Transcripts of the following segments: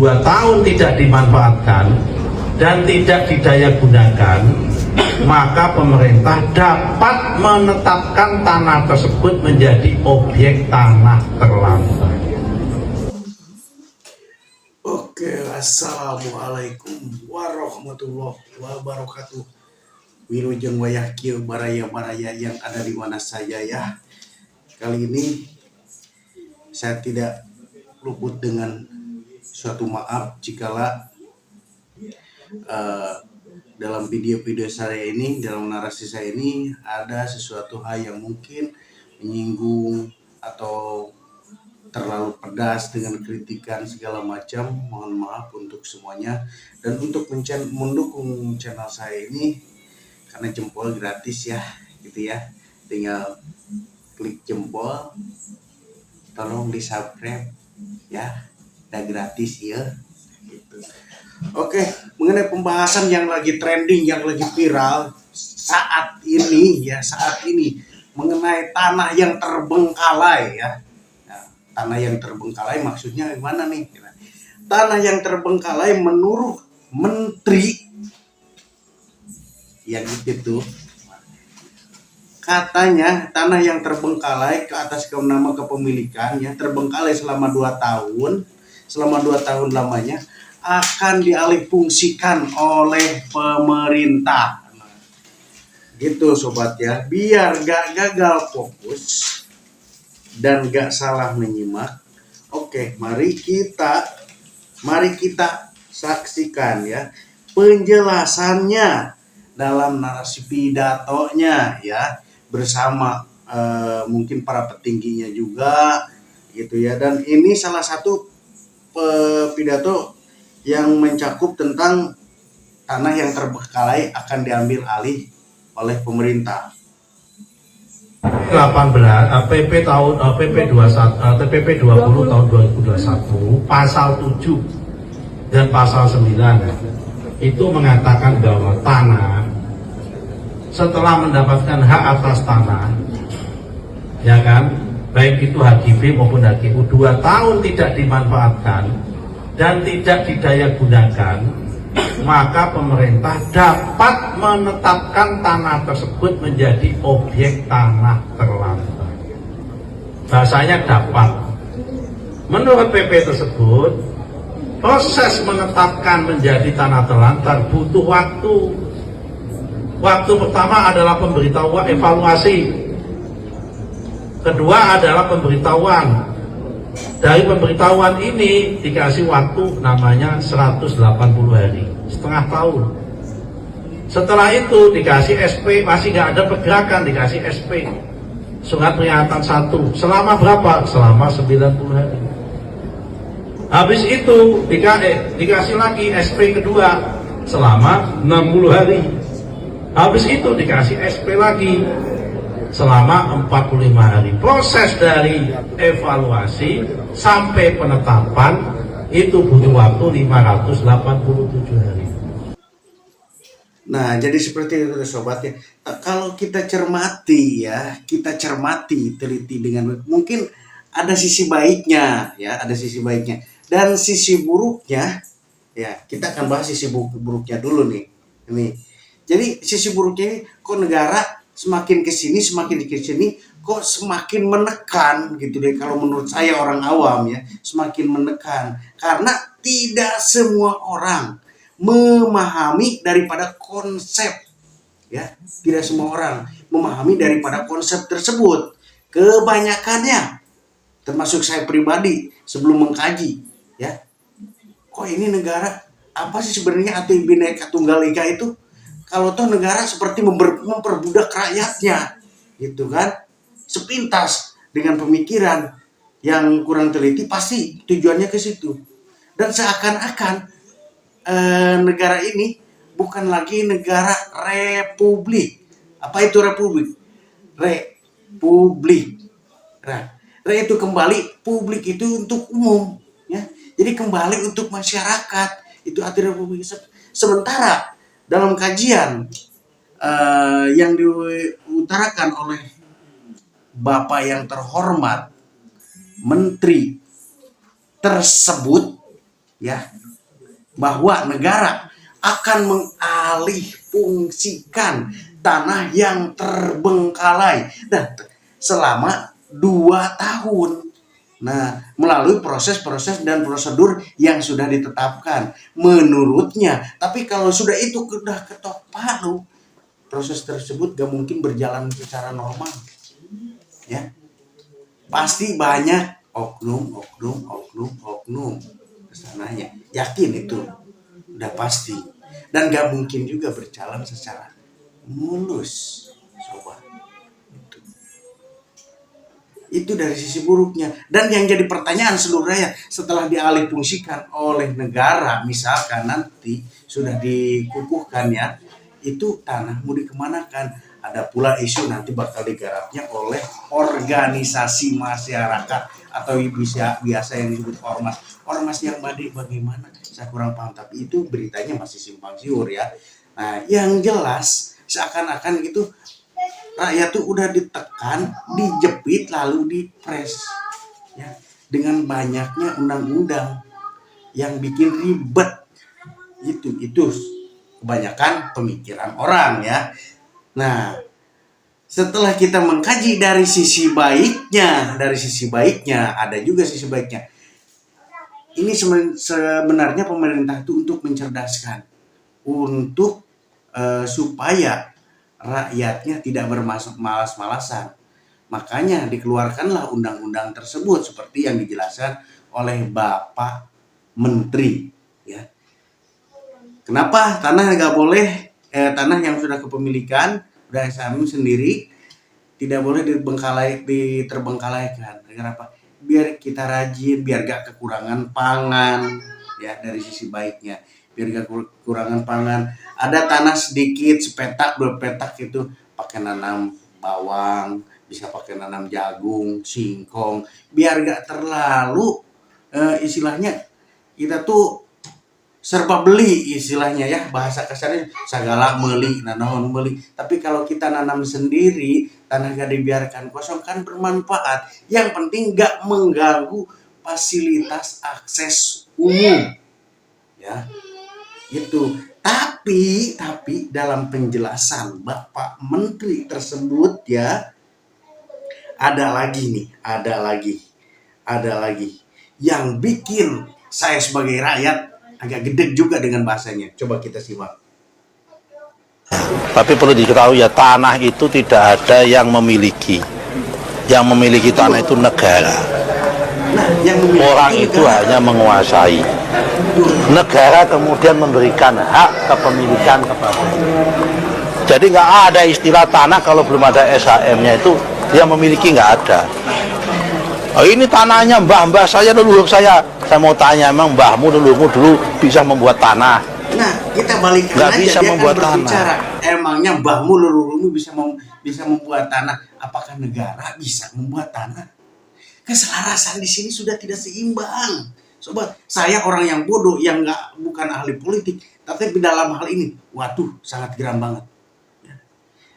2 tahun tidak dimanfaatkan dan tidak didaya gunakan, maka pemerintah dapat menetapkan tanah tersebut menjadi objek tanah terlantar. Oke, assalamualaikum warahmatullahi wabarakatuh. Wilujeng wayah baraya-baraya yang ada di mana saja ya. Kali ini saya tidak luput dengan suatu maaf jikalau dalam video-video saya ini, dalam narasi saya ini ada sesuatu hal yang mungkin menyinggung atau terlalu pedas dengan kritikan segala macam. Mohon maaf untuk semuanya, dan untuk mendukung channel saya ini, karena jempol gratis ya gitu ya, tinggal klik jempol, tolong di subscribe ya, udah gratis ya gitu. Oke, mengenai pembahasan yang lagi trending, yang lagi viral saat ini mengenai tanah yang terbengkalai ya. Nah, tanah yang terbengkalai maksudnya gimana nih? Tanah yang terbengkalai menurut menteri yang itu, katanya tanah yang terbengkalai ke atas nama kepemilikan ya, terbengkalai selama 2 tahun lamanya akan dialihfungsikan oleh pemerintah. Gitu sobat ya, biar gak gagal fokus dan gak salah menyimak. Oke, mari kita saksikan ya penjelasannya dalam narasi pidatonya ya, bersama mungkin para petingginya juga gitu ya. Dan ini salah satu pidato yang mencakup tentang tanah yang terbengkalai akan diambil alih oleh pemerintah. 18 PP 20 tahun 2021 pasal 7 dan pasal 9 itu mengatakan bahwa tanah setelah mendapatkan hak atas tanah, ya kan, baik itu HGB maupun HGU, 2 tahun tidak dimanfaatkan dan tidak didaya gunakan, maka pemerintah dapat menetapkan tanah tersebut menjadi objek tanah terlantar. Bahasanya dapat. Menurut PP tersebut, proses menetapkan menjadi tanah terlantar butuh waktu. Waktu pertama adalah pemberitahuan, evaluasi. Kedua adalah pemberitahuan. Dari pemberitahuan ini dikasih waktu namanya 180 hari, setengah tahun. Setelah itu dikasih SP, masih nggak ada pergerakan, dikasih SP, surat peringatan 1. Selama berapa? Selama 90 hari. Habis itu dikasih lagi SP kedua selama 60 hari. Habis itu dikasih SP lagi selama 45 hari. Proses dari evaluasi sampai penetapan itu butuh waktu 587 hari. Nah, jadi seperti itu sobat ya. Kalau kita cermati, teliti dengan, mungkin ada sisi baiknya ya, ada sisi baiknya dan sisi buruknya ya. Kita akan bahas sisi buruknya dulu nih. Ini. Jadi sisi buruknya, kok negara semakin kesini kok semakin menekan gitu deh, kalau menurut saya orang awam ya, semakin menekan karena tidak semua orang memahami daripada konsep ya, tidak semua orang memahami daripada konsep tersebut. Kebanyakannya, termasuk saya pribadi sebelum mengkaji ya, kok ini negara apa sih sebenarnya arti Bhinneka Tunggal Ika itu? Kalau toh negara seperti memperbudak rakyatnya gitu kan, sepintas dengan pemikiran yang kurang teliti pasti tujuannya ke situ. Dan seakan-akan negara ini bukan lagi negara republik. Apa itu republik? Republik. Nah, itu kembali, publik itu untuk umum ya. Jadi kembali untuk masyarakat, itu arti republik. Sementara dalam kajian yang diutarakan oleh Bapak yang terhormat Menteri tersebut ya, bahwa negara akan mengalih fungsikan tanah yang terbengkalai selama 2 tahun. Nah, melalui proses-proses dan prosedur yang sudah ditetapkan menurutnya. Tapi kalau sudah itu sudah ketok palu, proses tersebut gak mungkin berjalan secara normal. Ya, pasti banyak oknum kesananya. Yakin itu, udah pasti. Dan gak mungkin juga berjalan secara mulus, sobat. Itu dari sisi buruknya. Dan yang jadi pertanyaan seluruh rakyat setelah dialihfungsikan oleh negara, misalkan nanti sudah dikukuhkan ya, itu tanah mau dikemanakan? Ada pula isu nanti bakal digarapnya oleh organisasi masyarakat atau biasa yang disebut ormas. Ormas yang bagaimana? Saya kurang paham, tapi itu beritanya masih simpang siur ya. Nah, yang jelas seakan-akan gitu rakyat tuh udah ditekan, dijepit, lalu dipres ya, dengan banyaknya undang-undang yang bikin ribet. Itu kebanyakan pemikiran orang ya. Nah, setelah kita mengkaji dari sisi baiknya, ada juga sisi baiknya. Ini sebenarnya pemerintah itu untuk mencerdaskan, untuk supaya rakyatnya tidak bermalas-malasan. Makanya dikeluarkanlah undang-undang tersebut seperti yang dijelaskan oleh Bapak Menteri. Ya. Kenapa tanah nggak boleh, tanah yang sudah kepemilikan, udah SAM sendiri, tidak boleh diterbengkalaikan. Kenapa? Biar kita rajin, biar gak kekurangan pangan, ya dari sisi baiknya. Biar gak kekurangan pangan. Ada tanah sedikit, sepetak, 2 petak itu pakai nanam bawang, bisa pakai nanam jagung, singkong. Biar gak terlalu istilahnya kita tuh serba beli istilahnya ya, bahasa kasarnya segala meli, nanam beli. Tapi kalau kita nanam sendiri, tanah gak dibiarkan kosong kan bermanfaat. Yang penting gak mengganggu fasilitas akses umum. Ya. Gitu. Tapi dalam penjelasan Bapak Menteri tersebut ya, ada lagi yang bikin saya sebagai rakyat agak gede juga dengan bahasanya. Coba kita simak. Tapi perlu diketahui ya, tanah itu tidak ada yang memiliki. Yang memiliki tanah itu negara. Nah, orang itu hanya menguasai. Negara kemudian memberikan hak kepemilikan kepada. Jadi nggak ada istilah tanah kalau belum ada SHM-nya itu yang memiliki, nggak ada. Oh, ini tanahnya mbah saya, leluhur saya. Saya mau tanya, emang mbahmu, leluhurmu dulu bisa membuat tanah? Nah, kita balikan nggak aja, bisa dia membuat kan berbicara, tanah. emangnya mbahmu, leluhurmu bisa membuat tanah? Apakah negara bisa membuat tanah? Keselarasan di sini sudah tidak seimbang. Sobat, saya orang yang bodoh, yang bukan ahli politik, tapi dalam hal ini, waduh, sangat geram banget.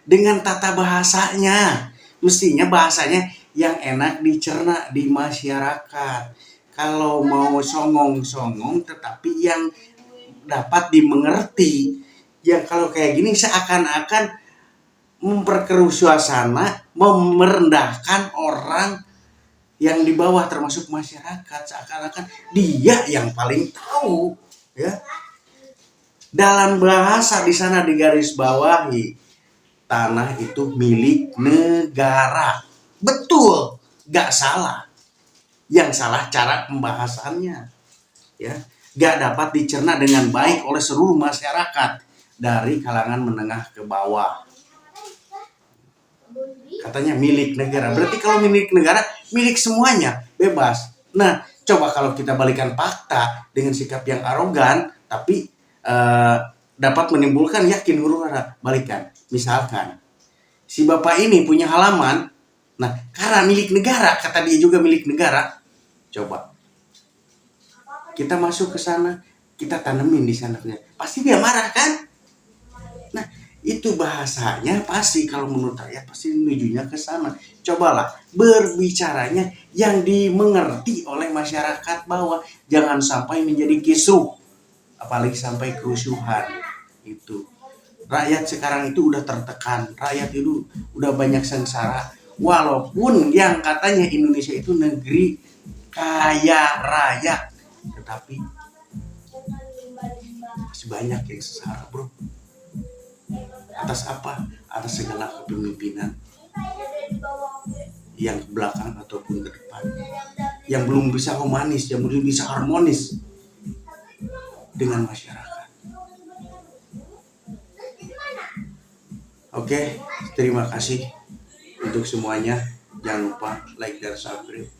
Dengan tata bahasanya, mestinya bahasanya yang enak dicerna di masyarakat. Kalau mau songong-songong tetapi yang dapat dimengerti. Ya kalau kayak gini seakan-akan memperkeruh suasana, merendahkan orang yang di bawah termasuk masyarakat, seakan-akan dia yang paling tahu ya. Dalam bahasa di sana digarisbawahi, tanah itu milik negara. Betul, gak salah. Yang salah cara pembahasannya. Ya, gak dapat dicerna dengan baik oleh seluruh masyarakat dari kalangan menengah ke bawah. Katanya milik negara. Berarti kalau milik negara, milik semuanya, bebas. Nah, coba kalau kita balikan fakta dengan sikap yang arogan, tapi dapat menimbulkan yakin huru-hara. Balikan. Misalkan, si bapak ini punya halaman, nah karena milik negara, kata dia juga milik negara. Coba kita masuk ke sana, kita tanemin di sana, pasti dia marah kan? Nah, itu bahasanya pasti kalau menurut saya pasti menujunya ke sana. Cobalah berbicaranya yang dimengerti oleh masyarakat bawah, jangan sampai menjadi kisruh, apalagi sampai kerusuhan. Itu rakyat sekarang itu udah tertekan, rakyat itu udah banyak sengsara. Walaupun yang katanya Indonesia itu negeri kaya raya, tetapi masih banyak yang sengsara, bro. Atas apa? Atas segala kepemimpinan yang ke belakang ataupun ke depan, yang belum bisa humanis, yang belum bisa harmonis dengan masyarakat. Oke, terima kasih untuk semuanya. Jangan lupa like dan subscribe.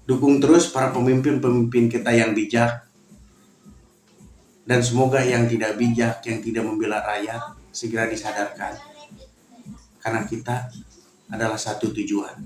Dukung terus para pemimpin-pemimpin kita yang bijak. Dan semoga yang tidak bijak, yang tidak membela rakyat segera disadarkan. Karena kita adalah satu tujuan,